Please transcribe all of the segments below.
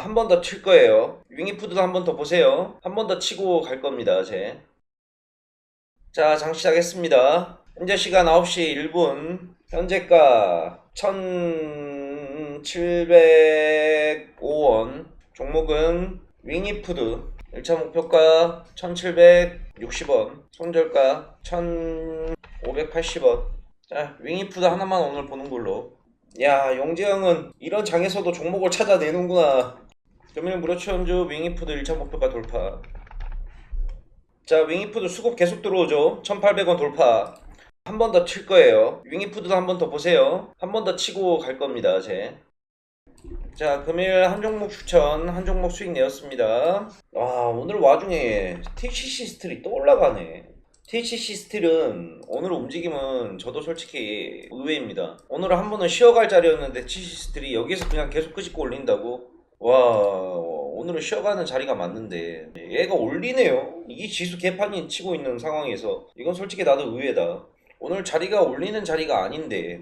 한 번 더 칠 거예요. 윙이푸드도 한 번 더 보세요. 한 번 더 치고 갈 겁니다. 자, 장 시작했습니다. 현재 시간 9시 1분. 현재가 1705원. 종목은 윙이푸드. 1차 목표가 1760원. 손절가 1580원. 자, 윙이푸드 하나만 오늘 보는 걸로. 야, 용재형은 이런 장에서도 종목을 찾아내는구나. 금일 무료추천주 윙이푸드 1차 목표가 돌파. 자, 윙이푸드 수급 계속 들어오죠. 1800원 돌파. 한 번 더 칠 거예요. 윙이푸드도 한 번 더 보세요. 한 번 더 치고 갈 겁니다. 자, 금일 한 종목 추천, 한 종목 수익 내었습니다. 와, 오늘 와중에 TCC 스틸이 또 올라가네. TCC 스틸은 오늘 움직임은 저도 솔직히 의외입니다. 오늘은 한 번은 쉬어갈 자리였는데 TCC 스틸이 여기서 그냥 계속 끄집고 올린다고? 와, 오늘은 쉬어가는 자리가 맞는데 얘가 올리네요. 이 지수 개판이 치고 있는 상황에서 이건 솔직히 나도 의외다. 오늘 자리가 올리는 자리가 아닌데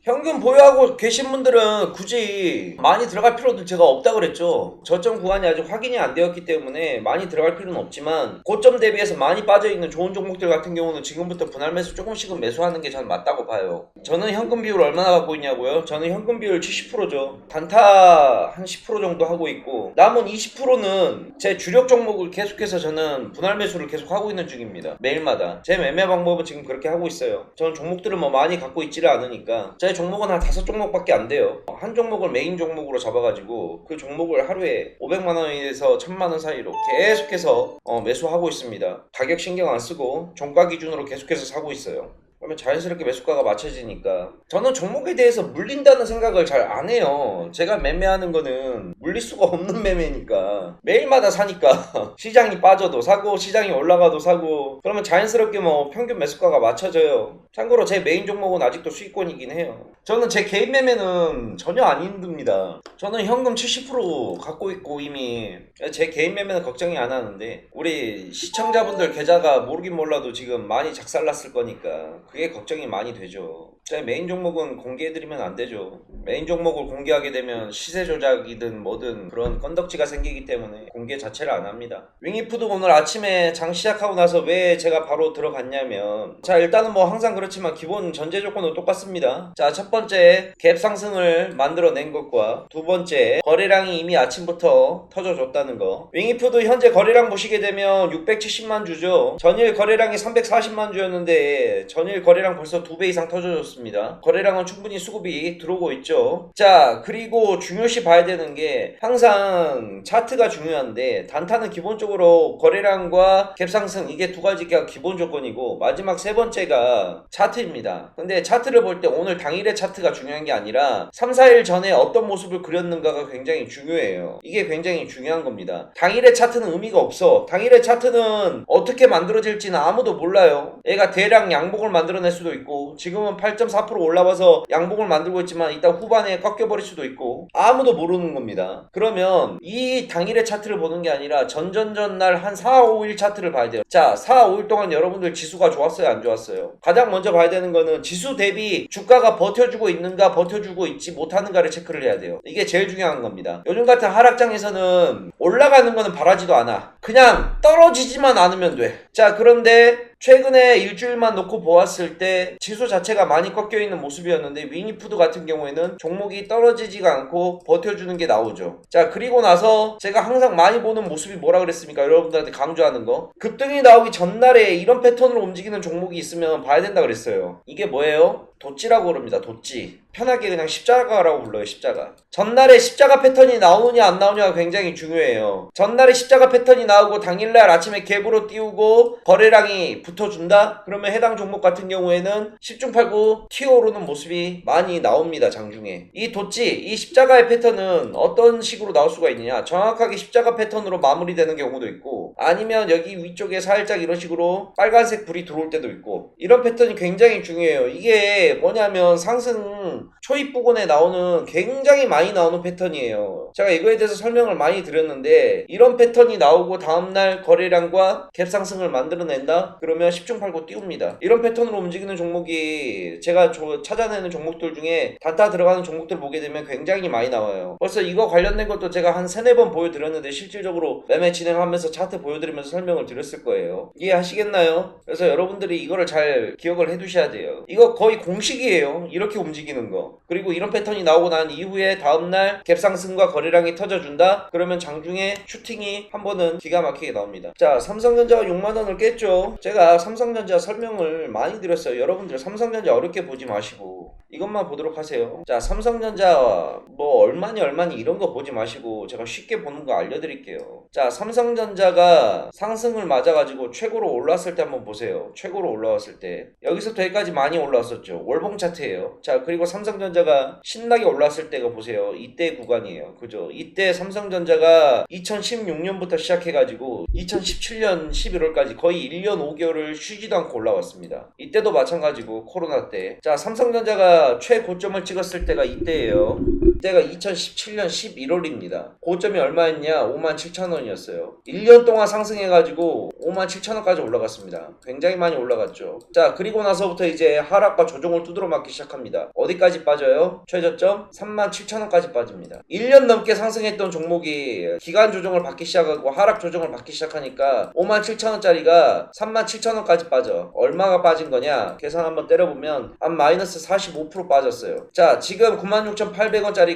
현금 보유하고 계신 분들은 굳이 많이 들어갈 필요도 제가 없다 그랬죠. 저점 구간이 아직 확인이 안 되었기 때문에 많이 들어갈 필요는 없지만 고점 대비해서 많이 빠져있는 좋은 종목들 같은 경우는 지금부터 분할 매수 조금씩은 매수하는 게 전 맞다고 봐요. 저는 현금 비율 얼마나 갖고 있냐고요? 저는 현금 비율 70%죠. 단타 한 10% 정도 하고 있고 남은 20%는 제 주력 종목을 계속해서 저는 분할 매수를 계속 하고 있는 중입니다. 매일마다. 제 매매 방법은 지금 그렇게 하고 있어요. 저는 종목들을 뭐 많이 갖고 있지를 않으니까 제 종목은 한 5종목밖에 안 돼요. 한 종목을 메인 종목으로 잡아가지고 그 종목을 하루에 500만원에서 1000만원 사이로 계속해서 매수하고 있습니다. 가격 신경 안 쓰고 종가 기준으로 계속해서 사고 있어요. 그러면 자연스럽게 매수가가 맞춰지니까 저는 종목에 대해서 물린다는 생각을 잘 안 해요. 제가 매매하는 거는 물릴 수가 없는 매매니까 매일마다 사니까 시장이 빠져도 사고 시장이 올라가도 사고 그러면 자연스럽게 뭐 평균 매수가가 맞춰져요. 참고로 제 메인 종목은 아직도 수익권이긴 해요. 저는 제 개인 매매는 전혀 안 힘듭니다. 저는 현금 70% 갖고 있고 이미 제 개인 매매는 걱정이 안 하는데 우리 시청자분들 계좌가 모르긴 몰라도 지금 많이 작살났을 거니까 그게 걱정이 많이 되죠. 제 메인 종목은 공개해드리면 안 되죠. 메인 종목을 공개하게 되면 시세 조작이든 뭐든 그런 건덕지가 생기기 때문에 공개 자체를 안 합니다. 윙이푸드 오늘 아침에 장 시작하고 나서 왜 제가 바로 들어갔냐면 자, 일단은 뭐 항상 그렇지만 기본 전제 조건은 똑같습니다. 자, 첫 번째 갭 상승을 만들어낸 것과 두 번째 거래량이 이미 아침부터 터져줬다는 거. 윙이푸드 현재 거래량 보시게 되면 670만 주죠. 전일 거래량이 340만 주였는데 전일 거래량 벌써 2배 이상 터져줬습니다. 거래량은 충분히 수급이 들어오고 있죠. 자, 그리고 중요시 봐야 되는 게 항상 차트가 중요한데 단타는 기본적으로 거래량과 갭 상승 이게 두 가지가 기본 조건이고 마지막 세 번째가 차트입니다. 근데 차트를 볼 때 오늘 당일의 차트가 중요한 게 아니라 3, 4일 전에 어떤 모습을 그렸는가가 굉장히 중요해요. 이게 굉장히 중요한 겁니다. 당일의 차트는 의미가 없어. 당일의 차트는 어떻게 만들어질지는 아무도 몰라요. 얘가 대량 양봉을 만들어낼 수도 있고 지금은 8.4% 올라와서 양봉을 만들고 있지만 이따 후반에 꺾여버릴 수도 있고 아무도 모르는 겁니다. 그러면 이 당일의 차트를 보는 게 아니라 전전전날 한 4, 5일 차트를 봐야 돼요. 자, 4, 5일 동안 여러분들 지수가 좋았어요? 안 좋았어요? 가장 먼저 봐야 되는 거는 지수 대비 주가가 버텨주고 있는가 버텨주고 있지 못하는가를 체크를 해야 돼요. 이게 제일 중요한 겁니다. 요즘 같은 하락장에서는 올라가는 거는 바라지도 않아. 그냥 떨어지지만 않으면 돼. 자, 그런데 최근에 일주일만 놓고 보았을 때 지수 자체가 많이 꺾여있는 모습이었는데 윙이푸드 같은 경우에는 종목이 떨어지지가 않고 버텨주는 게 나오죠. 자, 그리고 나서 제가 항상 많이 보는 모습이 뭐라 그랬습니까? 여러분들한테 강조하는 거 급등이 나오기 전날에 이런 패턴으로 움직이는 종목이 있으면 봐야 된다 그랬어요. 이게 뭐예요? 도찌라고 그럽니다. 도찌. 편하게 그냥 십자가라고 불러요. 십자가. 전날에 십자가 패턴이 나오느냐 안 나오냐가 굉장히 중요해요. 전날에 십자가 패턴이 나오고 당일날 아침에 갭으로 띄우고 거래량이 붙어준다? 그러면 해당 종목 같은 경우에는 10중 8구 튀어오르는 모습이 많이 나옵니다. 장중에. 이 도찌, 이 십자가의 패턴은 어떤 식으로 나올 수가 있느냐? 정확하게 십자가 패턴으로 마무리되는 경우도 있고 있고, 아니면 여기 위쪽에 살짝 이런 식으로 빨간색 불이 들어올 때도 있고, 이런 패턴이 굉장히 중요해요. 이게 뭐냐면 상승 초입 부근에 나오는 굉장히 많이 나오는 패턴이에요. 제가 이거에 대해서 설명을 많이 드렸는데, 이런 패턴이 나오고 다음날 거래량과 갭 상승을 만들어낸다? 그러면 10중 8구 띄웁니다. 이런 패턴으로 움직이는 종목이 제가 찾아내는 종목들 중에 단타 들어가는 종목들 보게 되면 굉장히 많이 나와요. 벌써 이거 관련된 것도 제가 한 3-4번 보여드렸는데, 실질적으로 매매 진행하면서 차트 보여드리면서 설명을 드렸을 거예요. 이해하시겠나요? 그래서 여러분들이 이거를 잘 기억을 해두셔야 돼요. 이거 거의 공식이에요. 이렇게 움직이는 거. 그리고 이런 패턴이 나오고 난 이후에 다음날 갭상승과 거래량이 터져준다? 그러면 장중에 슈팅이 한 번은 기가 막히게 나옵니다. 자, 삼성전자가 6만원을 깼죠. 제가 삼성전자 설명을 많이 드렸어요. 여러분들 삼성전자 어렵게 보지 마시고 이것만 보도록 하세요. 자, 삼성전자 뭐 얼마니 이런 거 보지 마시고 제가 쉽게 보는 거 알려드릴게요. 자, 삼성전자가 상승을 맞아가지고 최고로 올라왔을 때 한번 보세요. 최고로 올라왔을 때 여기서부터 여기까지 많이 올라왔었죠. 월봉 차트예요. 자, 그리고 삼성전자가 신나게 올라왔을 때가 보세요. 이때 구간이에요. 그죠? 이때 삼성전자가 2016년부터 시작해가지고 2017년 11월까지 거의 1년 5개월을 쉬지도 않고 올라왔습니다. 이때도 마찬가지고 코로나 때. 자, 삼성전자가 최고점을 찍었을 때가 이때예요. 이때가 2017년 11월입니다. 고점이 얼마였냐? 57,000원이었어요. 1년 동안 상승해가지고 57,000원까지 올라갔습니다. 굉장히 많이 올라갔죠. 자, 그리고 나서부터 이제 하락과 조정을 두드러 맞기 시작합니다. 어디까지 빠져요? 최저점 37,000원까지 빠집니다. 1년 넘게 상승했던 종목이 기간 조정을 받기 시작하고 하락 조정을 받기 시작하니까 57,000원짜리가 37,000원까지 빠져. 얼마가 빠진 거냐? 계산 한번 때려보면 한 마이너스 45% 빠졌어요. 자, 지금 96,800원짜리가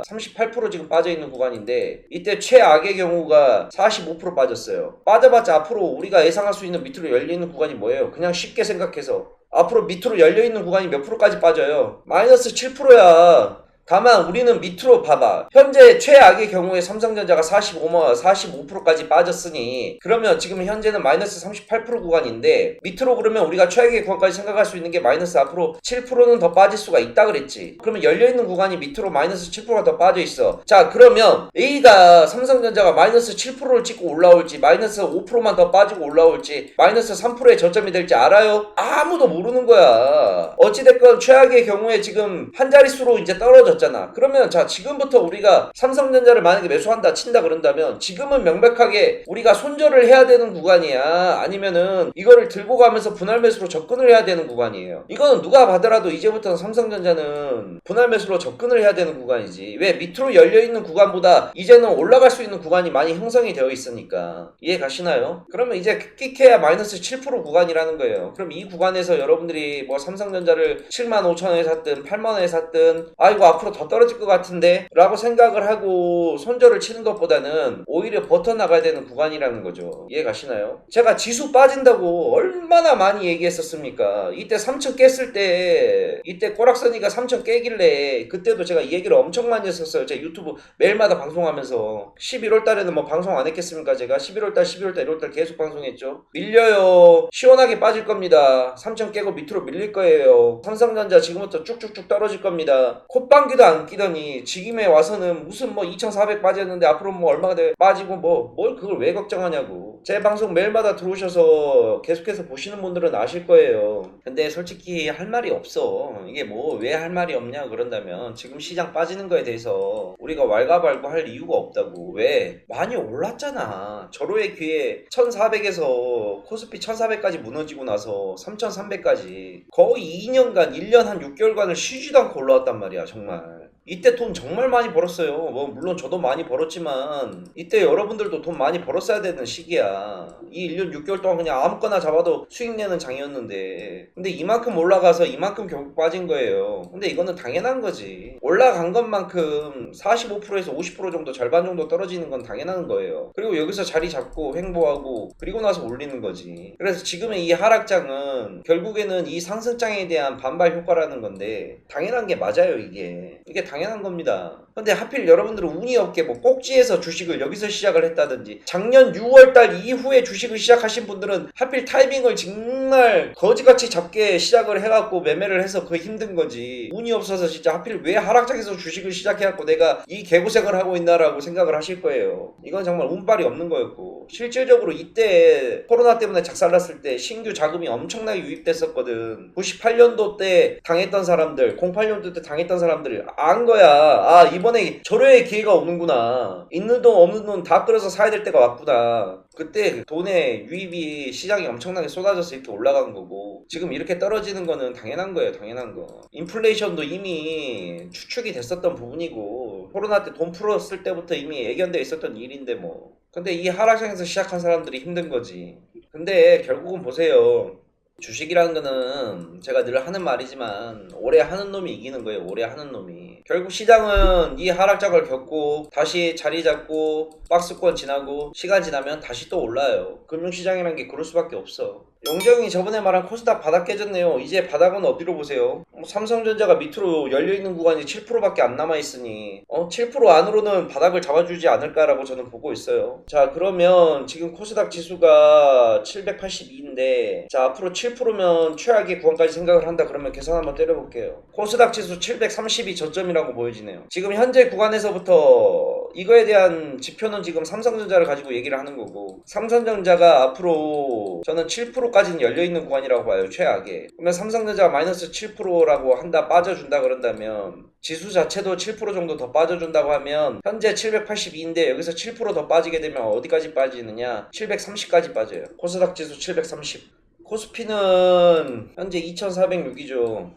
38% 지금 빠져있는 구간인데 이때 최악의 경우가 45% 빠졌어요. 빠져봤자 앞으로 우리가 예상할 수 있는 밑으로 열려있는 구간이 뭐예요? 그냥 쉽게 생각해서 앞으로 밑으로 열려있는 구간이 몇 프로까지 빠져요? 마이너스 7%야. 다만 우리는 밑으로 봐봐. 현재 최악의 경우에 삼성전자가 45%까지 빠졌으니 그러면 지금 현재는 마이너스 38% 구간인데 밑으로 그러면 우리가 최악의 구간까지 생각할 수 있는 게 마이너스 앞으로 7%는 더 빠질 수가 있다 그랬지. 그러면 열려있는 구간이 밑으로 마이너스 7%가 더 빠져있어. 자, 그러면 A가 삼성전자가 마이너스 7%를 찍고 올라올지 마이너스 5%만 더 빠지고 올라올지 마이너스 3%의 저점이 될지 알아요? 아무도 모르는 거야. 어찌됐건 최악의 경우에 지금 한 자릿수로 이제 떨어졌 잖아. 그러면 자, 지금부터 우리가 삼성전자를 만약에 매수한다 친다 그런다면 지금은 명백하게 우리가 손절을 해야 되는 구간이야? 아니면은 이거를 들고 가면서 분할 매수로 접근을 해야 되는 구간이에요? 이거는 누가 봐더라도 이제부터는 삼성전자는 분할 매수로 접근을 해야 되는 구간이지. 왜? 밑으로 열려있는 구간보다 이제는 올라갈 수 있는 구간이 많이 형성이 되어 있으니까. 이해 가시나요? 그러면 이제 끽해야 마이너스 7% 구간이라는 거예요. 그럼 이 구간에서 여러분들이 뭐 삼성전자를 75,000원에 샀든 8만원에 샀든 아이고 앞으로 더 떨어질 것 같은데 라고 생각을 하고 손절을 치는 것보다는 오히려 버텨나가야 되는 구간이라는 거죠. 이해 가시나요? 제가 지수 빠진다고 얼마나 많이 얘기했었습니까? 이때 3천 깼을 때 이때 꼬락서니가 3천 깨길래 그때도 제가 이 얘기를 엄청 많이 했었어요. 제 유튜브 매일마다 방송하면서 11월 달에는 뭐 방송 안 했겠습니까? 제가 11월 달, 12월 달, 1월 달 계속 방송했죠. 밀려요. 시원하게 빠질 겁니다. 3천 깨고 밑으로 밀릴 거예요. 삼성전자 지금부터 쭉쭉쭉 떨어질 겁니다. 콧방귀도 안 끼더니 지금에 와서는 무슨 뭐 2,400 빠졌는데 앞으로 뭐 얼마가 빠지고 뭘 그걸 왜 걱정하냐고. 제 방송 매일마다 들어오셔서 계속해서 보시는 분들은 아실 거예요. 근데 솔직히 할 말이 없어. 이게 뭐 왜 할 말이 없냐 그런다면 지금 시장 빠지는 거에 대해서 우리가 왈가왈부 할 이유가 없다고. 왜? 많이 올랐잖아. 절호의 기회 1,400에서 코스피 1,400까지 무너지고 나서 3,300까지 거의 2년간 1년 한 6개월간을 쉬지도 않고 올라왔단 말이야. 정말 이때 돈 정말 많이 벌었어요. 뭐 물론 저도 많이 벌었지만 이때 여러분들도 돈 많이 벌었어야 되는 시기야. 이 1년 6개월 동안 그냥 아무거나 잡아도 수익 내는 장이었는데 근데 이만큼 올라가서 이만큼 결국 빠진 거예요. 근데 이거는 당연한 거지. 올라간 것만큼 45%에서 50% 정도 절반 정도 떨어지는 건 당연한 거예요. 그리고 여기서 자리 잡고 횡보하고 그리고 나서 올리는 거지. 그래서 지금의 이 하락장은 결국에는 이 상승장에 대한 반발 효과라는 건데 당연한 게 맞아요. 이게 당연한 겁니다. 근데 하필 여러분들은 운이 없게 뭐 꼭지에서 주식을 여기서 시작을 했다든지 작년 6월달 이후에 주식을 시작하신 분들은 하필 타이밍을 정말 거지같이 잡게 시작을 해갖고 매매를 해서 그게 힘든 거지. 운이 없어서 진짜 하필 왜 하락장에서 주식을 시작해갖고 내가 이 개고생을 하고 있나라고 생각을 하실 거예요. 이건 정말 운빨이 없는 거였고, 실질적으로 이때 코로나 때문에 작살났을 때 신규 자금이 엄청나게 유입됐었거든. 98년도 때 당했던 사람들, 08년도 때 당했던 사람들이 안 거야. 아, 이번에 절호의 기회가 오는구나. 있는 돈 없는 돈 다 끌어서 사야 될 때가 왔구나. 그때 돈의 유입이 시장이 엄청나게 쏟아져서 이렇게 올라간 거고, 지금 이렇게 떨어지는 거는 당연한 거예요. 당연한 거. 인플레이션도 이미 추측이 됐었던 부분이고, 코로나 때 돈 풀었을 때부터 이미 예견되어 있었던 일인데 뭐. 근데 이 하락장에서 시작한 사람들이 힘든 거지. 근데 결국은 보세요. 주식이라는 거는 제가 늘 하는 말이지만 오래 하는 놈이 이기는 거예요. 오래 하는 놈이. 결국 시장은 이 하락장을 겪고 다시 자리 잡고 박스권 지나고 시간 지나면 다시 또 올라요. 금융시장이란 게 그럴 수밖에 없어. 용정이 저번에 말한 코스닥 바닥 깨졌네요. 이제 바닥은 어디로 보세요? 삼성전자가 밑으로 열려있는 구간이 7%밖에 안 남아있으니 7% 안으로는 바닥을 잡아주지 않을까라고 저는 보고 있어요. 자, 그러면 지금 코스닥 지수가 782인데 자, 앞으로 7%면 최악의 구간까지 생각을 한다 그러면 계산 한번 때려볼게요. 코스닥 지수 730이 저점이라고 보여지네요. 지금 현재 구간에서부터 이거에 대한 지표는 지금 삼성전자를 가지고 얘기를 하는 거고, 삼성전자가 앞으로 저는 7%까지는 열려있는 구간이라고 봐요. 최악에. 그러면 삼성전자가 마이너스 7%라고 한다, 빠져준다 그런다면 지수 자체도 7% 정도 더 빠져준다고 하면 현재 782인데 여기서 7% 더 빠지게 되면 어디까지 빠지느냐, 730까지 빠져요. 코스닥 지수 730. 코스피는 현재 2406이죠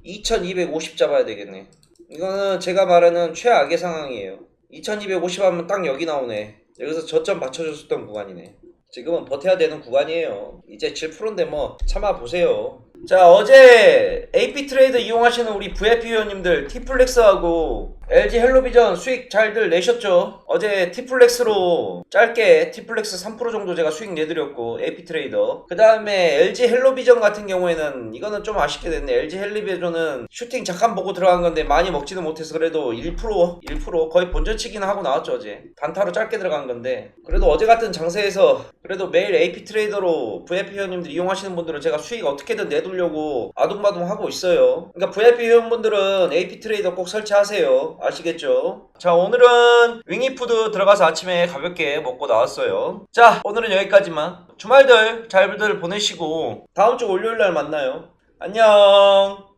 2250 잡아야 되겠네. 이거는 제가 말하는 최악의 상황이에요. 2250 하면 딱 여기 나오네. 여기서 저점 맞춰줬었던 구간이네. 지금은 버텨야 되는 구간이에요. 이제 7%인데 뭐 참아보세요. 자, 어제 AP 트레이드 이용하시는 우리 VIP 회원님들 T플렉스하고 LG 헬로비전 수익 잘들 내셨죠? 어제 T플렉스로 짧게 T플렉스 3% 정도 제가 수익 내드렸고, AP 트레이더. 그 다음에 LG 헬로비전 같은 경우에는 이거는 좀 아쉽게 됐네. LG 헬로비전은 슈팅 잠깐 보고 들어간 건데 많이 먹지는 못해서 그래도 1% 거의 본전치기는 하고 나왔죠. 어제 단타로 짧게 들어간 건데, 그래도 어제 같은 장세에서 그래도 매일 AP 트레이더로 VIP 회원님들 이용하시는 분들은 제가 수익 어떻게든 내두려고 아둥바둥 하고 있어요. 그러니까 VIP 회원분들은 AP 트레이더 꼭 설치하세요. 아시겠죠? 자, 오늘은 윙이푸드 들어가서 아침에 가볍게 먹고 나왔어요. 자, 오늘은 여기까지만. 주말들 잘들 보내시고 다음주 월요일날 만나요. 안녕.